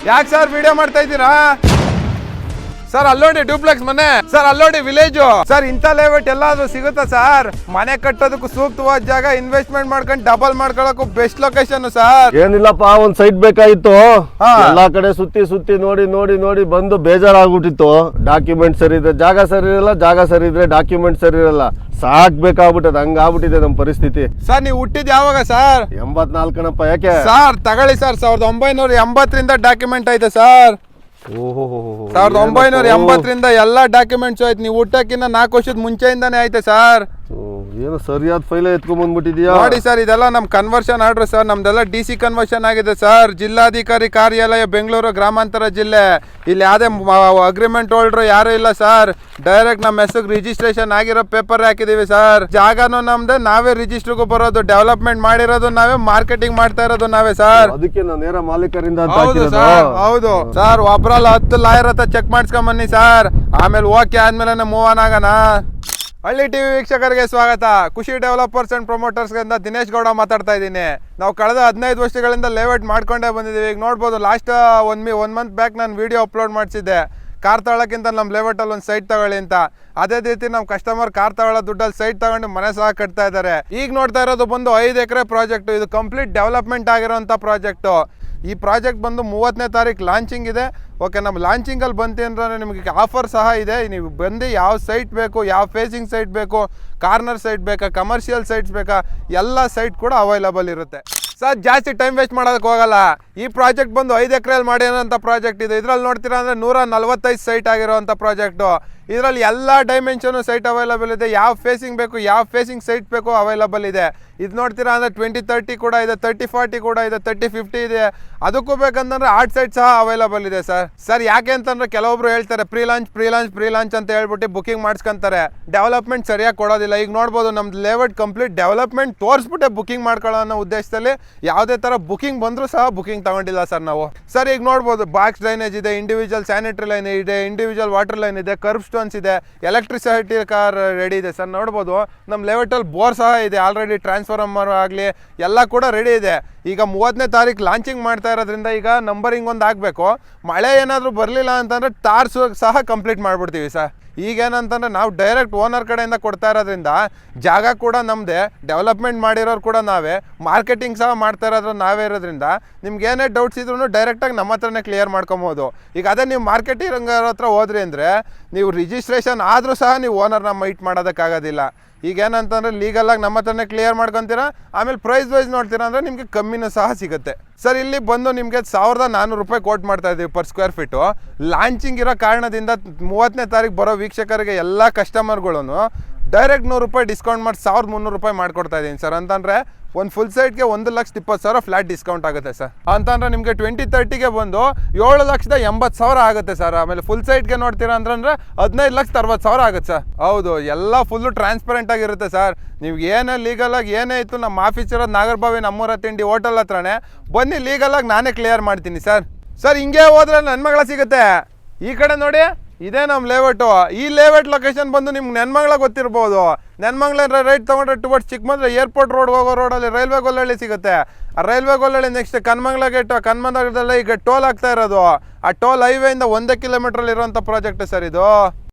ಯಾಕೆ sir video ಮಾಡ್ತಾ ಇದ್ದೀರಾ ಸರ್? ಅಲ್ಲೋಡಿ ಡ್ಯೂಪ್ಲೆಕ್ಸ್ ಮನೆ ಸರ್, ಅಲ್ಲೋಡಿ ವಿಲೇಜ್ ಸರ್. ಇಂಥ ಲೇಔಟ್ ಎಲ್ಲಾದ್ರೂ ಸಿಗುತ್ತಾ ಸರ್? ಮನೆ ಕಟ್ಟೋದಕ್ಕೂ ಸೂಕ್ತವಾದ ಜಾಗ, ಇನ್ವೆಸ್ಟ್ಮೆಂಟ್ ಮಾಡ್ಕೊಂಡು ಡಬಲ್ ಮಾಡ್ಕೊಳಕ್ಕೂ ಬೆಸ್ಟ್ ಲೊಕೇಶನ್ ಸರ್. ಏನಿಲ್ಲಪ್ಪ, ಒಂದ್ ಸೈಟ್ ಬೇಕಾಗಿತ್ತು. ಎಲ್ಲಾ ಕಡೆ ಸುತ್ತಿ ಸುತ್ತಿ ನೋಡಿ ನೋಡಿ ನೋಡಿ ಬಂದು ಬೇಜಾರಾಗ್ಬಿಟ್ಟಿತ್ತು. ಡಾಕ್ಯುಮೆಂಟ್ ಸರಿ ಇದ್ರೆ ಜಾಗ ಸರಿ ಇರಲ್ಲ, ಜಾಗ ಸರಿ ಇದ್ರೆ ಡಾಕ್ಯುಮೆಂಟ್ ಸರಿ ಇರಲ್ಲ. ಸಾಕ್ಬೇಕಾಗ್ಬಿಟ್ಟದ, ಹಂಗಾಗ್ಬಿಟ್ಟಿದೆ ನಮ್ ಪರಿಸ್ಥಿತಿ. ಸರ್ ನೀವು ಹುಟ್ಟಿದ್ ಯಾವಾಗ ಸರ್? 84 ಕಣಪ್ಪ. ಯಾಕೆ ಸರ್? ತಗೊಳ್ಳಿ ಸರ್, 1980ರಿಂದ ಡಾಕ್ಯುಮೆಂಟ್ ಐತೆ ಸರ್. 1980ರಿಂದ ಎಲ್ಲಾ ಡಾಕ್ಯುಮೆಂಟ್ಸ್ ಆಯ್ತು. ನೀವು ಹುಟ್ಟಕ್ಕಿಂತ 4 ವರ್ಷದ ಮುಂಚೆಯಿಂದಾನೇ ಐತೆ ಸರ್. ಏನು ಸರಿಯಾದ ಫೈಲ್ ಎತ್ಕೊಂಡ್ ಬಂದ್ಬಿಟ್ಟಿದ್ಯಾ? ನೋಡಿ ಸರ್, ಇದೆಲ್ಲ ನಮ್ ಕನ್ವರ್ಷನ್ ಆರ್ಡರ್ ಸರ್. ನಮ್ದೆಲ್ಲ DC ಕನ್ವರ್ಷನ್ ಆಗಿದೆ ಸರ್. ಜಿಲ್ಲಾಧಿಕಾರಿ ಕಾರ್ಯಾಲಯ ಬೆಂಗಳೂರು ಗ್ರಾಮಾಂತರ ಜಿಲ್ಲೆ. ಇಲ್ಲಿ ಯಾವ್ದೇ ಅಗ್ರಿಮೆಂಟ್ ಹೋಲ್ಡರ್ ಯಾರು ಇಲ್ಲ ಸರ್. ಡೈರೆಕ್ಟ್ ನಮ್ಮ ಹೆಸರು ರಿಜಿಸ್ಟ್ರೇಷನ್ ಆಗಿರೋ ಪೇಪರ್ ಹಾಕಿದೀವಿ ಸರ್. ಜಾಗನೂ ನಮ್ದೆ, ನಾವೇ ರಿಜಿಸ್ಟರ್ಗೂ ಬರೋದು, ಡೆವಲಪ್ಮೆಂಟ್ ಮಾಡಿರೋದು ನಾವೇ, ಮಾರ್ಕೆಟಿಂಗ್ ಮಾಡ್ತಾ ಇರೋದು ನಾವೇ ಸರ್. ಅದಕ್ಕೆ ನಾನು ನೇರ ಮಾಲೀಕರಿಂದ ಹೌದು ಸರ್. ಹೌದು ಸರ್. ಒಬ್ರಲ್ಲ 10 ಲಾಯರ್ ಹತ್ರ ಚೆಕ್ ಮಾಡ್ಸ್ಕೊಂಡ್ ಬನ್ನಿ ಸರ್. ಆಮೇಲೆ ಓಕೆ ಆದ್ಮೇಲೆ ಮೂವ್ ಆನ್ ಆಗೋಣ. ಹಳ್ಳಿ ಟಿವಿ ವೀಕ್ಷಕರಿಗೆ ಸ್ವಾಗತ. ಖುಷಿ ಡೆವಲಪರ್ಸ್ ಅಂಡ್ ಪ್ರಮೋಟರ್ಸ್ ಇಂದ ದಿನೇಶ್ ಗೌಡ ಮಾತಾಡ್ತಾ ಇದ್ದೀನಿ. ನಾವು ಕಳೆದ 15 ವರ್ಷಗಳಿಂದ ಲೇಔಟ್ ಮಾಡ್ಕೊಂಡೇ ಬಂದಿದ್ದೀವಿ. ಈಗ ನೋಡ್ಬೋದು, ಲಾಸ್ಟ್ ಒನ್ ಮಂತ್ ಬ್ಯಾಕ್ ನಾನು ವಿಡಿಯೋ ಅಪ್ಲೋಡ್ ಮಾಡಿಸಿದ್ದೆ. ಕಾರ್ ತಗೊಳ್ಳೋಕ್ಕಿಂತ ನಮ್ಮ ಲೇಔಟಲ್ಲಿ ಒಂದು ಸೈಟ್ ತಗೊಳ್ಳಿ ಅಂತ. ಅದೇ ರೀತಿ ನಮ್ಮ ಕಸ್ಟಮರ್ ಕಾರ್ ತಗೊಳ್ಳೋ ದುಡ್ಡಲ್ಲಿ ಸೈಟ್ ತಗೊಂಡು ಮನೆ ಸಹ ಕಟ್ತಾ ಇದ್ದಾರೆ. ಈಗ ನೋಡ್ತಾ ಇರೋದು ಬಂದು 5 ಎಕರೆ ಪ್ರಾಜೆಕ್ಟ್. ಇದು ಕಂಪ್ಲೀಟ್ ಡೆವಲಪ್ಮೆಂಟ್ ಆಗಿರೋಂಥ ಪ್ರಾಜೆಕ್ಟು. ಈ ಪ್ರಾಜೆಕ್ಟ್ ಬಂದು 30ನೇ ತಾರೀಕು ಲಾಂಚಿಂಗ್ ಇದೆ. ಓಕೆ, ನಮ್ಮ ಲಾಂಚಿಂಗಲ್ಲಿ ಬಂತು ಅಂದರೆ ನಿಮಗೆ ಆಫರ್ ಸಹ ಇದೆ. ನೀವು ಬಂದು ಯಾವ ಸೈಟ್ ಬೇಕು, ಯಾವ ಫೇಸಿಂಗ್ ಸೈಟ್ ಬೇಕು, ಕಾರ್ನರ್ ಸೈಟ್ ಬೇಕಾ, ಕಮರ್ಷಿಯಲ್ ಸೈಟ್ಸ್ ಬೇಕಾ, ಎಲ್ಲ ಸೈಟ್ ಕೂಡ ಅವೈಲಬಲ್ ಇರುತ್ತೆ ಸರ್. ಜಾಸ್ತಿ ಟೈಮ್ ವೇಸ್ಟ್ ಮಾಡೋದಕ್ಕೆ ಹೋಗಲ್ಲ. ಈ ಪ್ರಾಜೆಕ್ಟ್ ಬಂದು 5 ಎಕರೆಯಲ್ಲಿ ಮಾಡಿರೋಂಥ ಪ್ರಾಜೆಕ್ಟ್ ಇದು. ಇದರಲ್ಲಿ ನೋಡ್ತೀರಾ ಅಂದರೆ 145 ಸೈಟ್ ಆಗಿರೋಂಥ ಪ್ರಾಜೆಕ್ಟು. ಇದರಲ್ಲಿ ಎಲ್ಲ ಡೈಮೆನ್ಷನು ಸೈಟ್ ಅವೈಲಬಲ್ ಇದೆ. ಯಾವ ಫೇಸಿಂಗ್ ಬೇಕು, ಯಾವ ಫೇಸಿಂಗ್ ಸೈಟ್ ಬೇಕು ಅವೈಲಬಲ್ ಇದೆ. ಇದು ನೋಡ್ತೀರಾ ಅಂದರೆ 2030 ಕೂಡ ಇದೆ, 3040 ಕೂಡ ಇದೆ, 3050 ಇದೆ. ಅದಕ್ಕೂ ಬೇಕಂತಂದ್ರೆ ಆರ್ಟ್ ಸೈಟ್ ಸಹ ಅವೈಲಬಲ್ ಇದೆ ಸರ್. ಯಾಕೆ ಅಂತಂದ್ರೆ ಕೆಲವೊಬ್ರು ಹೇಳ್ತಾರೆ ಪ್ರೀ ಲಾಂಚ್ ಅಂತ ಹೇಳ್ಬಿಟ್ಟು ಬುಕಿಂಗ್ ಮಾಡಿಸ್ಕೊಂತಾರೆ. ಡೆವಲಪ್ಮೆಂಟ್ ಸರಿಯಾಗಿ ಕೊಡೋದಿಲ್ಲ. ಈಗ ನೋಡ್ಬೋದು, ನಮ್ದು ಲೇಔಟ್ ಕಂಪ್ಲೀಟ್ ಡೆವಲಪ್ಮೆಂಟ್ ತೋರಿಸ್ಬಿಟ್ಟೆ ಬುಕಿಂಗ್ ಮಾಡ್ಕೊಳ್ಳೋ ಅನ್ನೋ ಉದ್ದೇಶದಲ್ಲಿ ಯಾವುದೇ ಥರ ಬುಕಿಂಗ್ ಬಂದರೂ ಸಹ ಬುಕಿಂಗ್ ತಗೊಂಡಿಲ್ಲ ಸರ್ ನಾವು. ಸರ್ ಈಗ ನೋಡ್ಬೋದು, ಬಾಕ್ಸ್ ಡ್ರೈನೇಜ್ ಇದೆ, ಇಂಡಿವಿಜುವಲ್ ಸ್ಯಾನಿಟರಿ ಲೈನ್ ಇದೆ, ಇಂಡಿವಿಜುವಲ್ ವಾಟರ್ ಲೈನ್ ಇದೆ, ಕರ್ಬ್ ಸ್ಟೋನ್ಸ್ ಇದೆ, ಎಲೆಕ್ಟ್ರಿಸಿಟಿ ಕಾರ್ ರೆಡಿ ಇದೆ ಸರ್. ನೋಡ್ಬೋದು, ನಮ್ಮ ಲೇಔಟಲ್ಲಿ ಬೋರ್ ಸಹ ಇದೆ ಆಲ್ರೆಡಿ. ಟ್ರಾನ್ಸ್ಫಾರ್ಮರ್ ಆಗಲಿ ಎಲ್ಲ ಕೂಡ ರೆಡಿ ಇದೆ. ಈಗ 30ನೇ ತಾರೀಕು ಲಾಂಚಿಂಗ್ ಮಾಡ್ತಾ ಇರೋದ್ರಿಂದ ಈಗ ನಂಬರಿಂಗ್ ಒಂದು ಆಗಬೇಕು. ಮಳೆ ಏನಾದರೂ ಬರಲಿಲ್ಲ ಅಂತಂದರೆ ಟಾರ್ಸ್ ಸಹ ಕಂಪ್ಲೀಟ್ ಮಾಡಿಬಿಡ್ತೀವಿ ಸರ್. ಈಗೇನಂತಂದರೆ ನಾವು ಡೈರೆಕ್ಟ್ ಓನರ್ ಕಡೆಯಿಂದ ಕೊಡ್ತಾ ಇರೋದ್ರಿಂದ ಜಾಗ ಕೂಡ ನಮ್ಮದೇ, ಡೆವಲಪ್ಮೆಂಟ್ ಮಾಡಿರೋರು ಕೂಡ ನಾವೇ, ಮಾರ್ಕೆಟಿಂಗ್ ಸಹ ಮಾಡ್ತಾ ಇರೋದು ನಾವೇ ಇರೋದ್ರಿಂದ ನಿಮ್ಗೆ ಏನೇ ಡೌಟ್ಸ್ ಇದ್ರೂ ಡೈರೆಕ್ಟಾಗಿ ನಮ್ಮ ಹತ್ರನೇ ಕ್ಲಿಯರ್ ಮಾಡ್ಕೊಬೋದು. ಈಗ ಅದೇ ನೀವು ಮಾರ್ಕೆಟಿಂಗ್ ಹತ್ರ ಹೋದ್ರಿ ಅಂದರೆ ನೀವು ರಿಜಿಸ್ಟ್ರೇಷನ್ ಆದರೂ ಸಹ ನೀವು ಓನರ್ನ ಮೀಟ್ ಮಾಡೋದಕ್ಕಾಗೋದಿಲ್ಲ. ಈಗ ಏನಂತಂದರೆ ಲೀಗಲಾಗಿ ನಮ್ಮ ಹತ್ರನೇ ಕ್ಲಿಯರ್ ಮಾಡ್ಕೊತೀರಾ. ಆಮೇಲೆ ಪ್ರೈಸ್ ವೈಸ್ ನೋಡ್ತೀರಾ ಅಂದರೆ ನಿಮಗೆ ಕಮ್ಮಿನೂ ಸಹ ಸಿಗುತ್ತೆ ಸರ್. ಇಲ್ಲಿ ಬಂದು ನಿಮಗೆ 1400 ರೂಪಾಯಿ ಕೋಟ್ ಮಾಡ್ತಾ ಇದ್ದೀವಿ ಪರ್ ಸ್ಕ್ವೇರ್ ಫೀಟು. ಲಾಂಚಿಂಗ್ ಇರೋ ಕಾರಣದಿಂದ 30ನೇ ತಾರೀಕು ಬರೋ ವೀಕ್ಷಕರಿಗೆ ಎಲ್ಲ ಕಸ್ಟಮರ್ಗಳು ಡೈರೆಕ್ಟ್ 100 ರೂಪಾಯಿ ಡಿಸ್ಕೌಂಟ್ ಮಾಡಿ 1300 ರೂಪಾಯಿ ಮಾಡ್ಕೊಡ್ತಾ ಇದ್ದೀನಿ ಸರ್. ಅಂತಂದರೆ ಒಂದು ಫುಲ್ ಸೈಟ್ಗೆ 1,20,000 ಫ್ಲಾಟ್ ಡಿಸ್ಕೌಂಟ್ ಆಗುತ್ತೆ ಸರ್. ಅಂತಂದರೆ ನಿಮಗೆ 2030ಗೆ ಬಂದು 7,80,000 ಆಗುತ್ತೆ ಸರ್. ಆಮೇಲೆ ಫುಲ್ ಸೈಟ್ಗೆ ನೋಡ್ತೀರಾ ಅಂತಂದರೆ 15,60,000 ಆಗುತ್ತೆ ಸರ್. ಹೌದು, ಎಲ್ಲ ಫುಲ್ಲು ಟ್ರಾನ್ಸ್ಪರೆಂಟ್ ಆಗಿರುತ್ತೆ ಸರ್. ನೀವು ಏನೇ ಲೀಗಲಾಗಿ ಏನೇ ಇತ್ತು, ನಮ್ಮ ಆಫೀಸ್ ಇರೋದು ನಾಗರಬಾವಿ ನಮ್ಮೂರ ತಿಂಡಿ ಹೋಟೆಲ್ ಹತ್ರನೇ. ಬನ್ನಿ, ಲೀಗಲಾಗಿ ನಾನೇ ಕ್ಲಿಯರ್ ಮಾಡ್ತೀನಿ ಸರ್. ಹಿಂಗೆ ಹೋದ್ರೆ ನನ್ನ ಮಗಳ ಸಿಗುತ್ತೆ. ಈ ಕಡೆ ನೋಡಿ, ಇದೇ ನಮ್ಮ ಲೇಔಟು. ಈ ಲೇಔಟ್ ಲೊಕೇಶನ್ ಬಂದು ನಿಮ್ಗೆ ನೆನ್ಮಂಗ್ಲ ಗೊತ್ತಿರ್ಬೋದು. ನೆನ್ಮಂಗ್ಲ ರೈಟ್ ತೊಗೊಂಡ್ರೆ ಟುವರ್ಡ್ಸ್ ಚಿಕ್ಕಮಂಗ್ಲ ಏರ್ಪೋರ್ಟ್ ರೋಡ್ ಹೋಗೋ ರೋಡಲ್ಲಿ ರೈಲ್ವೆ ಗೊಲ್ಲಹಳ್ಳಿ ಸಿಗುತ್ತೆ. ಆ railway Gollahalli next Kanamangala gate. ಕನ್ಮಂಗ್ಲದಲ್ಲಿ ಈಗ ಟೋಲ್ ಆಗ್ತಾ ಇರೋದು. ಆ ಟೋಲ್ ಹೈವೇಯಿಂದ 1 ಕಿಲೋಮೀಟ್ರಲ್ಲಿ ಇರೋಂಥ ಪ್ರಾಜೆಕ್ಟ್ ಸರ್ ಇದು.